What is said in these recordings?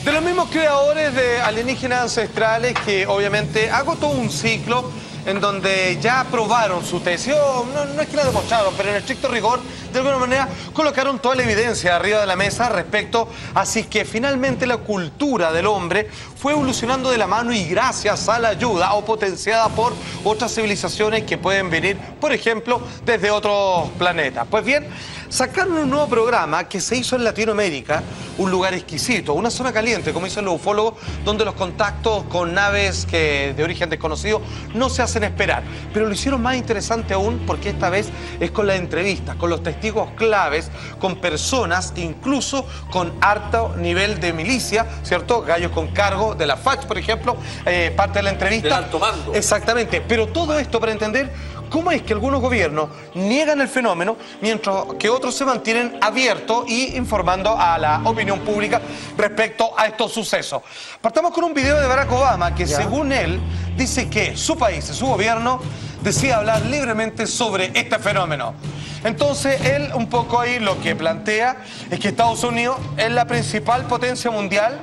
De los mismos creadores de Alienígenas Ancestrales, que obviamente hago todo un ciclo en donde ya aprobaron su tesis, no es que la demostraron, pero en estricto rigor, de alguna manera, colocaron toda la evidencia arriba de la mesa respecto a si que finalmente la cultura del hombre fue evolucionando de la mano y gracias a la ayuda o potenciada por otras civilizaciones que pueden venir, por ejemplo, desde otros planetas. Pues bien, sacaron un nuevo programa que se hizo en Latinoamérica, un lugar exquisito, una zona caliente, como dicen los ufólogos, donde los contactos con naves de origen desconocido no se hacen esperar. Pero lo hicieron más interesante aún porque esta vez es con las entrevistas, con los testigos claves, con personas, incluso con alto nivel de milicia, ¿cierto? Gallos con cargo de la FACH, por ejemplo, parte de la entrevista. Del alto mando. Exactamente, pero todo esto para entender cómo es que algunos gobiernos niegan el fenómeno mientras que otros se mantienen abiertos y informando a la opinión pública respecto a estos sucesos. Partamos con un video de Barack Obama que, según él, dice que su país, su gobierno, decide hablar libremente sobre este fenómeno. Entonces, él un poco ahí lo que plantea es que Estados Unidos es la principal potencia mundial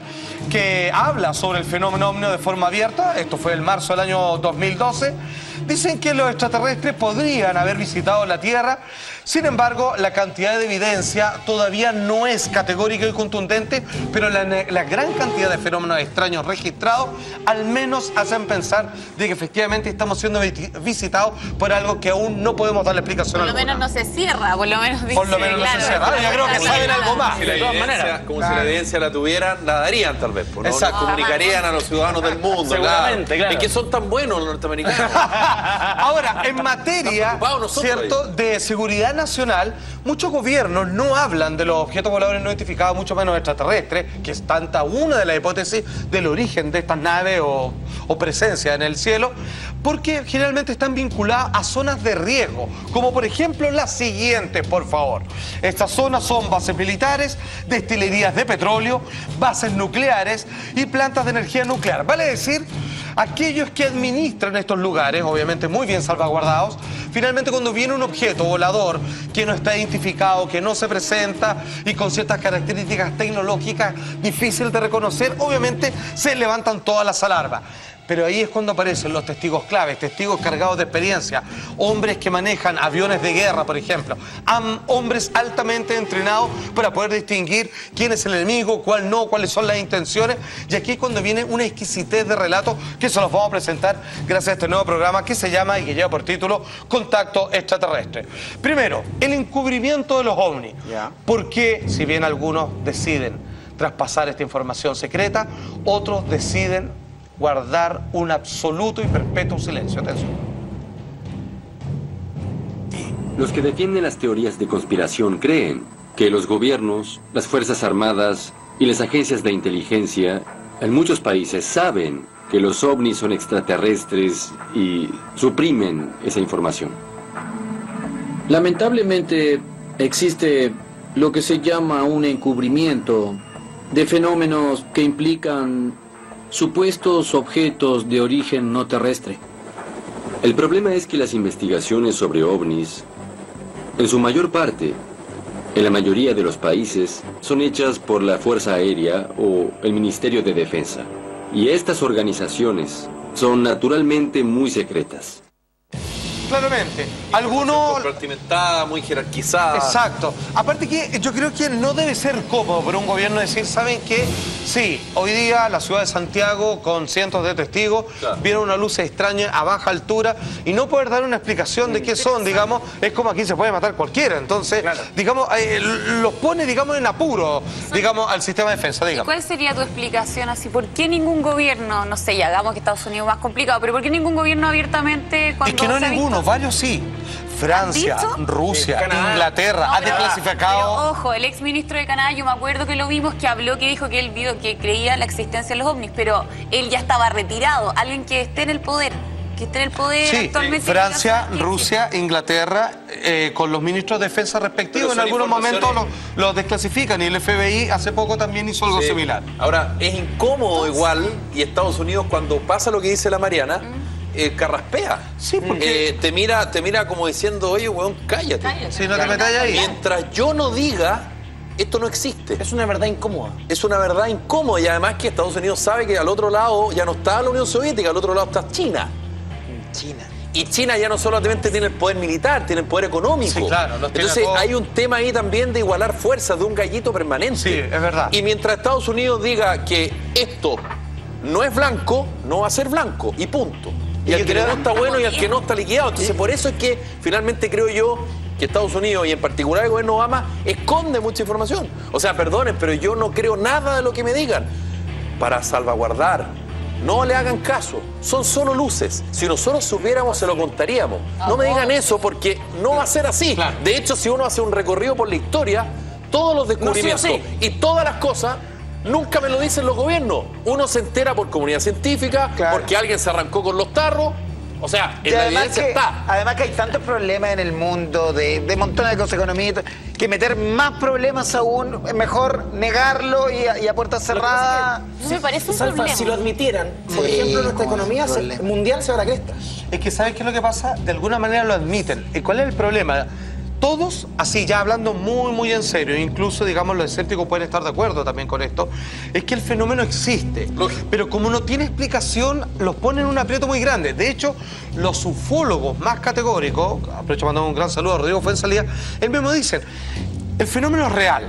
que habla sobre el fenómeno ovni de forma abierta. Esto fue en marzo del año 2012. Dicen que los extraterrestres podrían haber visitado la Tierra. Sin embargo, la cantidad de evidencia todavía no es categórica y contundente, pero la gran cantidad de fenómenos extraños registrados al menos hacen pensar de que efectivamente estamos siendo visitados por algo que aún no podemos darle explicación alguna. Por lo menos no se cierra, por lo menos dice, por lo menos no se cierra. Yo creo que saben algo más. Si la evidencia, como si la evidencia la tuvieran, la darían tal vez. ¿No? Exacto. Comunicarían a los ciudadanos del mundo. Seguramente, claro. Es que son tan buenos los norteamericanos. Ahora, en materia, ¿cierto?, de seguridad nacional, muchos gobiernos no hablan de los objetos voladores no identificados, mucho menos extraterrestres, que es tanta una de las hipótesis del origen de estas naves o presencia en el cielo, porque generalmente están vinculadas a zonas de riesgo, como por ejemplo las siguientes, por favor. Estas zonas son bases militares, destilerías de petróleo, bases nucleares y plantas de energía nuclear. Vale decir, aquellos que administran estos lugares, obviamente muy bien salvaguardados, finalmente cuando viene un objeto volador que no está identificado, que no se presenta y con ciertas características tecnológicas difíciles de reconocer, obviamente se levantan todas las alarmas. Pero ahí es cuando aparecen los testigos claves, testigos cargados de experiencia, hombres que manejan aviones de guerra, por ejemplo, hombres altamente entrenados para poder distinguir quién es el enemigo, cuál no, cuáles son las intenciones. Y aquí es cuando viene una exquisitez de relatos que se los vamos a presentar gracias a este nuevo programa que se llama y que lleva por título Contacto Extraterrestre. Primero, el encubrimiento de los ovnis. Porque si bien algunos deciden traspasar esta información secreta, otros deciden guardar un absoluto y perpetuo silencio. Atención. Los que defienden las teorías de conspiración creen que los gobiernos, las fuerzas armadas y las agencias de inteligencia en muchos países saben que los ovnis son extraterrestres y suprimen esa información. Lamentablemente existe lo que se llama un encubrimiento de fenómenos que implican supuestos objetos de origen no terrestre. El problema es que las investigaciones sobre ovnis, en su mayor parte, en la mayoría de los países, son hechas por la Fuerza Aérea o el Ministerio de Defensa. Y estas organizaciones son naturalmente muy secretas. Claramente. Algunos... compartimentada, muy jerarquizada. Exacto. Aparte que yo creo que no debe ser cómodo para un gobierno decir, ¿saben qué? Sí, hoy día la ciudad de Santiago, con cientos de testigos, vieron una luz extraña a baja altura y no poder dar una explicación de qué son, digamos, es como aquí se puede matar cualquiera. Entonces, digamos, los pone, digamos, en apuro, digamos, al sistema de defensa, digamos. ¿Cuál sería tu explicación así? ¿Por qué ningún gobierno, no sé, ya hagamos que Estados Unidos es más complicado, pero por qué ningún gobierno abiertamente cuando es que no hay ninguno, varios sí. Francia, Rusia, Inglaterra, ha desclasificado. Pero ojo, el exministro de Canadá, yo me acuerdo que lo vimos, que habló, que dijo que él vio que creía en la existencia de los ovnis, pero él ya estaba retirado. Alguien que esté en el poder, sí, actualmente. Francia, Rusia, Inglaterra, con los ministros de defensa respectivos, en algunos momentos los desclasifican y el FBI hace poco también hizo algo similar. Ahora, es incómodo igual, y Estados Unidos cuando pasa lo que dice la Mariana, carraspea. Sí, porque... te mira como diciendo, oye, weón, cállate. Si no te metas ahí. Mientras yo no diga, esto no existe. Es una verdad incómoda. Es una verdad incómoda y además que Estados Unidos sabe que al otro lado ya no está la Unión Soviética, al otro lado está China. China. Y China ya no solamente tiene el poder militar, tiene el poder económico. Sí, claro. Entonces hay un tema ahí también de igualar fuerzas, de un gallito permanente. Sí, es verdad. Y mientras Estados Unidos diga que esto no es blanco, no va a ser blanco y punto. Y al que no está bueno y al que no está liquidado. Entonces por eso es que finalmente creo yo que Estados Unidos y en particular el gobierno Obama esconde mucha información. O sea, perdonen, pero yo no creo nada de lo que me digan. Para salvaguardar, no le hagan caso, son solo luces. Si nosotros supiéramos, se lo contaríamos. No me digan eso porque no va a ser así. Claro. De hecho, si uno hace un recorrido por la historia, todos los descubrimientos y todas las cosas nunca me lo dicen los gobiernos. Uno se entera por comunidad científica, porque alguien se arrancó con los tarros. O sea, en la evidencia está. Además que hay tantos problemas en el mundo de montones de cosas económicas que meter más problemas aún es mejor negarlo y a puertas cerradas. Me parece un Salva, problema. si lo admitieran, por ejemplo, nuestra economía mundial se va a la cresta. Es que ¿sabes qué es lo que pasa? De alguna manera lo admiten. ¿Y cuál es el problema? Todos, así ya hablando muy en serio, incluso digamos los escépticos pueden estar de acuerdo también con esto, es que el fenómeno existe, pero como no tiene explicación, los ponen en un aprieto muy grande. De hecho, los ufólogos más categóricos, aprovecho para mandar un gran saludo a Rodrigo Fuenzalía, él mismo dice, el fenómeno es real.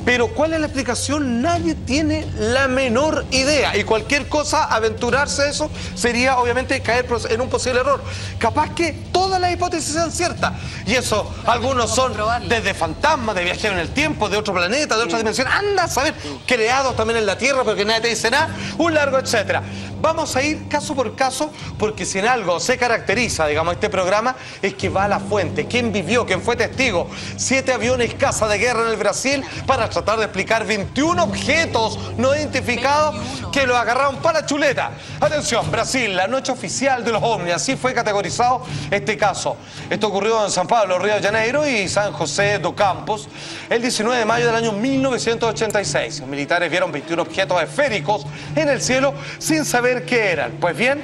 Pero ¿cuál es la explicación? Nadie tiene la menor idea. Y cualquier cosa, aventurarse a eso, sería obviamente caer en un posible error. Capaz que todas las hipótesis sean ciertas. Y eso, algunos son desde fantasmas, de viajeros en el tiempo, de otro planeta, de otra dimensión. Anda a saber, creados también en la Tierra, pero que nadie te dice nada. Un largo etcétera. Vamos a ir caso por caso, porque si en algo se caracteriza, digamos, este programa, es que va a la fuente. ¿Quién vivió? ¿Quién fue testigo? 7 aviones caza de guerra en el Brasil para tratar de explicar 21 objetos no identificados que lo agarraron para la chuleta. Atención, Brasil, la noche oficial de los ovnis. Así fue categorizado este caso. Esto ocurrió en San Pablo, Río de Janeiro y San José do Campos el 19 de mayo del año 1986. Los militares vieron 21 objetos esféricos en el cielo sin saber qué eran. Pues bien,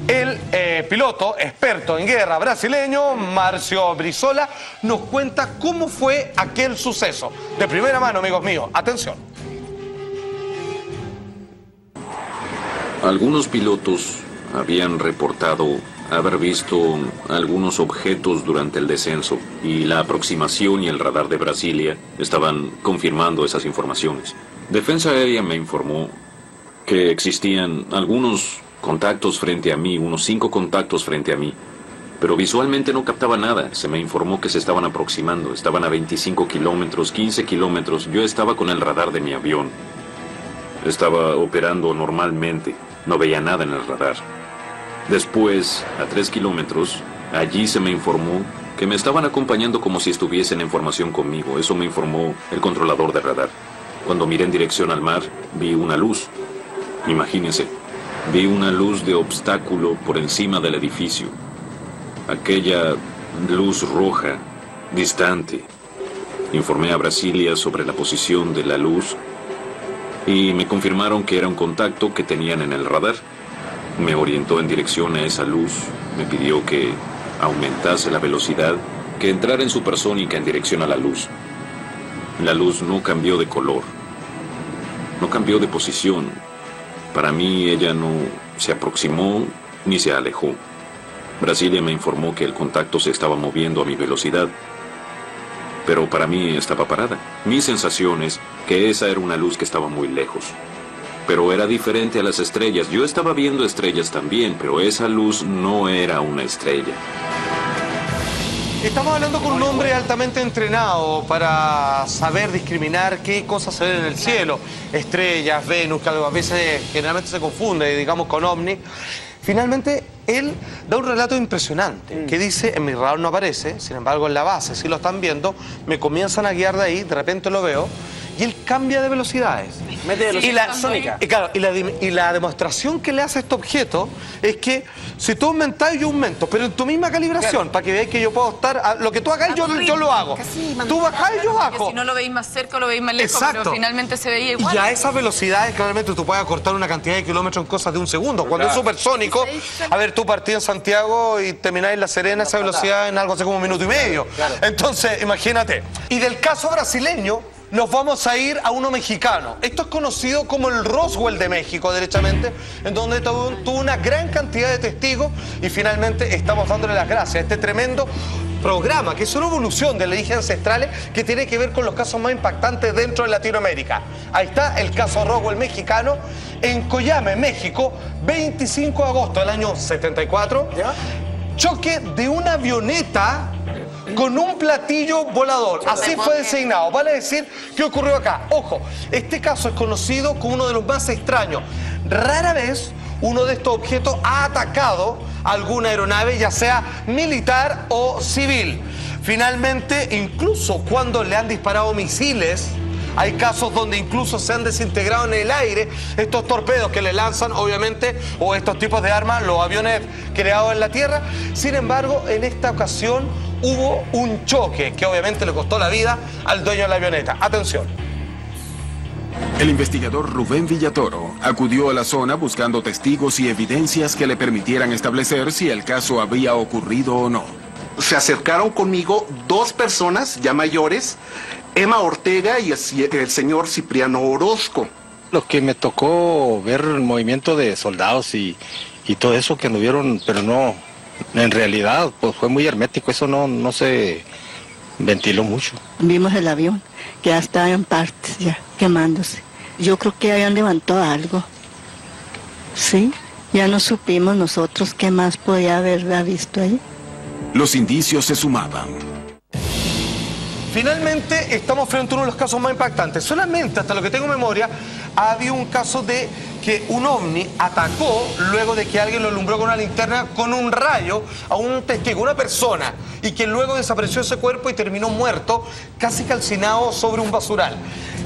el piloto experto en guerra brasileño, Márcio Brizola, nos cuenta cómo fue aquel suceso. De primera mano, amigos míos. Atención. Algunos pilotos habían reportado haber visto algunos objetos durante el descenso y la aproximación y el radar de Brasilia estaban confirmando esas informaciones. Defensa Aérea me informó que existían algunos contactos frente a mí, unos 5 contactos frente a mí, pero visualmente no captaba nada. Se me informó que se estaban aproximando, estaban a 25 kilómetros, 15 kilómetros. Yo estaba con el radar de mi avión. Estaba operando normalmente, no veía nada en el radar. Después, a 3 kilómetros, allí se me informó que me estaban acompañando como si estuviesen en formación conmigo. Eso me informó el controlador de radar. Cuando miré en dirección al mar, vi una luz. Imagínense, vi una luz de obstáculo por encima del edificio. Aquella luz roja, distante. Informé a Brasilia sobre la posición de la luz y me confirmaron que era un contacto que tenían en el radar. Me orientó en dirección a esa luz, me pidió que aumentase la velocidad, que entrara en supersónica en dirección a la luz. La luz no cambió de color, no cambió de posición. Para mí ella no se aproximó ni se alejó. Brasilia me informó que el contacto se estaba moviendo a mi velocidad, pero para mí estaba parada. Mi sensación es que esa era una luz que estaba muy lejos, pero era diferente a las estrellas. Yo estaba viendo estrellas también, pero esa luz no era una estrella. Estamos hablando con un hombre altamente entrenado para saber discriminar qué cosas se ven en el cielo. Estrellas, Venus, que a veces generalmente se confunde, digamos, con ovni. Finalmente, él da un relato impresionante, que dice, en mi radar no aparece, sin embargo en la base, si lo están viendo, me comienzan a guiar de ahí, de repente lo veo, y él cambia de velocidades. Mete velocidad sónica. Y la demostración que le hace a este objeto es que si tú aumentás, yo aumento, pero en tu misma calibración, para que veáis que yo puedo estar, lo que tú hagas, yo lo hago. Tú bajás y yo bajo. Si no lo veis más cerca o lo veis más lejos, exacto, pero finalmente se veía igual. Y a esas velocidades, claramente, tú puedes acortar una cantidad de kilómetros en cosas de un segundo. Cuando es supersónico, a ver, tú partís en Santiago y terminás en La Serena, esa velocidad en algo así como 1 minuto y medio. Entonces, imagínate. Y del caso brasileño, nos vamos a ir a uno mexicano. Esto es conocido como el Roswell de México, derechamente, en donde tuvo una gran cantidad de testigos y finalmente estamos dándole las gracias a este tremendo programa, que es una evolución de leyes ancestrales que tiene que ver con los casos más impactantes dentro de Latinoamérica. Ahí está el caso Roswell mexicano en Coyame, México, 25 de agosto del año 74. ¿Ya? Choque de una avioneta con un platillo volador. Así fue designado. Vale decir, ¿qué ocurrió acá? Ojo, este caso es conocido como uno de los más extraños. Rara vez uno de estos objetos ha atacado alguna aeronave, ya sea militar o civil. Finalmente, incluso cuando le han disparado misiles, hay casos donde incluso se han desintegrado en el aire estos torpedos que le lanzan, obviamente, o estos tipos de armas, los aviones creados en la tierra. Sin embargo, en esta ocasión hubo un choque que obviamente le costó la vida al dueño de la avioneta. Atención. El investigador Rubén Villatoro acudió a la zona buscando testigos y evidencias que le permitieran establecer si el caso había ocurrido o no. Se acercaron conmigo dos personas ya mayores, Emma Ortega y el señor Cipriano Orozco. Lo que me tocó ver el movimiento de soldados y todo eso que anduvieron, pero no, en realidad pues fue muy hermético, eso no se ventiló mucho. Vimos el avión que ya estaba en partes, ya quemándose. Yo creo que habían levantado algo. Sí, ya no supimos nosotros qué más podía haber visto ahí. Los indicios se sumaban. Finalmente estamos frente a uno de los casos más impactantes. Solamente, hasta lo que tengo memoria, ha habido un caso de que un ovni atacó luego de que alguien lo alumbró con una linterna con un rayo a un testigo, una persona, y que luego desapareció ese cuerpo y terminó muerto, casi calcinado sobre un basural.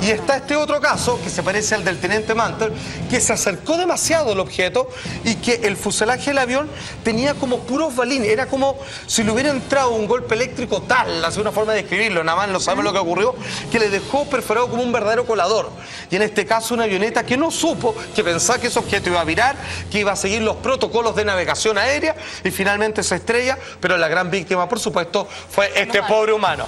Y está este otro caso, que se parece al del teniente Mantle, que se acercó demasiado al objeto y que el fuselaje del avión tenía como puros balines. Era como si le hubiera entrado un golpe eléctrico tal, así una forma de describirlo, nada más no sabemos lo que ocurrió, que le dejó perforado como un verdadero colador. Y en este caso una avioneta que no supo, que pensaba que ese objeto iba a virar, que iba a seguir los protocolos de navegación aérea y finalmente se estrella, pero la gran víctima, por supuesto, fue este pobre humano.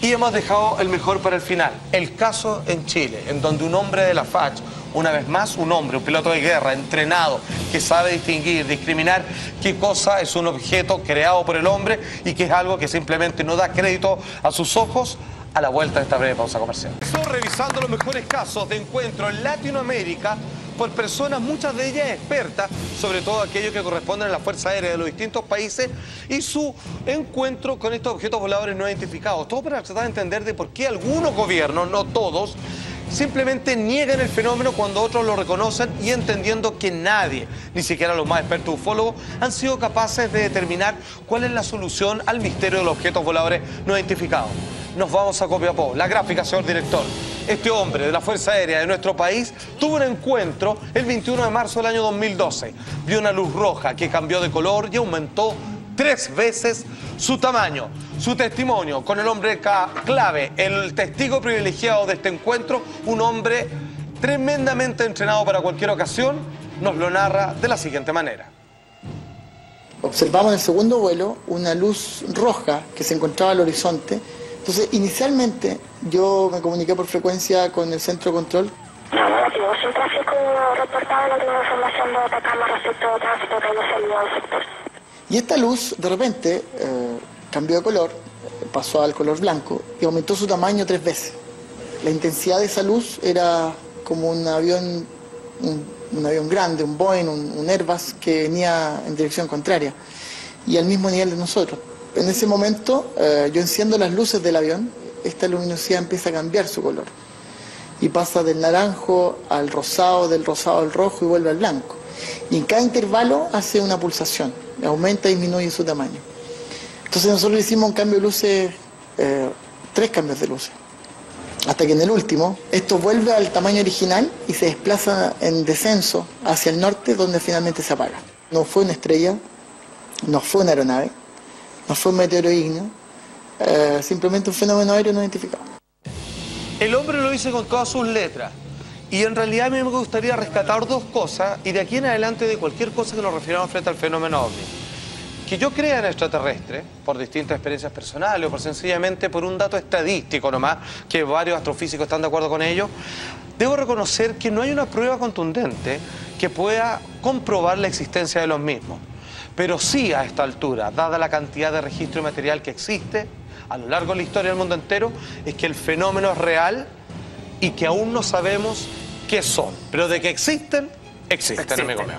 Y hemos dejado el mejor para el final, el caso en Chile, en donde un hombre de la FACH, una vez más un hombre, un piloto de guerra, entrenado, que sabe distinguir, discriminar qué cosa es un objeto creado por el hombre y qué es algo que simplemente no da crédito a sus ojos, a la vuelta de esta breve pausa comercial. Estoy revisando los mejores casos de encuentro en Latinoamérica por personas, muchas de ellas expertas, sobre todo aquellos que corresponden a la Fuerza Aérea de los distintos países, y su encuentro con estos objetos voladores no identificados. Todo para tratar de entender de por qué algunos gobiernos, no todos, simplemente niegan el fenómeno cuando otros lo reconocen y entendiendo que nadie, ni siquiera los más expertos ufólogos, han sido capaces de determinar cuál es la solución al misterio de los objetos voladores no identificados. Nos vamos a Copiapó. La gráfica, señor director. Este hombre de la Fuerza Aérea de nuestro país tuvo un encuentro el 21 de marzo del año 2012. Vio una luz roja que cambió de color y aumentó 3 veces su tamaño. Su testimonio con el hombre clave, el testigo privilegiado de este encuentro, un hombre tremendamente entrenado para cualquier ocasión, nos lo narra de la siguiente manera. Observamos en el segundo vuelo una luz roja que se encontraba al horizonte. Entonces, inicialmente, yo me comuniqué por frecuencia con el centro de control. Sin tráfico reportado, no tengo información de cámara respecto de tráfico que haya salido del sector. Y esta luz, de repente, cambió de color, pasó al color blanco y aumentó su tamaño 3 veces. La intensidad de esa luz era como un avión grande, un Boeing, un Airbus que venía en dirección contraria y al mismo nivel de nosotros. En ese momento yo enciendo las luces del avión, esta luminosidad empieza a cambiar su color y pasa del naranjo al rosado, del rosado al rojo y vuelve al blanco. Y en cada intervalo hace una pulsación, aumenta y disminuye su tamaño. Entonces nosotros hicimos un cambio de luces, 3 cambios de luces, hasta que en el último esto vuelve al tamaño original y se desplaza en descenso hacia el norte, donde finalmente se apaga. No fue una estrella, no fue una aeronave, no fue un meteoro ígneo, simplemente un fenómeno aéreo no identificado. El hombre lo dice con todas sus letras. Y en realidad a mí me gustaría rescatar 2 cosas y de aquí en adelante de cualquier cosa que nos refiramos frente al fenómeno ovni. que yo crea en extraterrestres, por distintas experiencias personales o por sencillamente por un dato estadístico nomás, que varios astrofísicos están de acuerdo con ello, debo reconocer que no hay una prueba contundente que pueda comprobar la existencia de los mismos. Pero sí, a esta altura, dada la cantidad de registro y material que existe a lo largo de la historia del mundo entero, es que el fenómeno es real y que aún no sabemos qué son. Pero de que existen, amigo mío.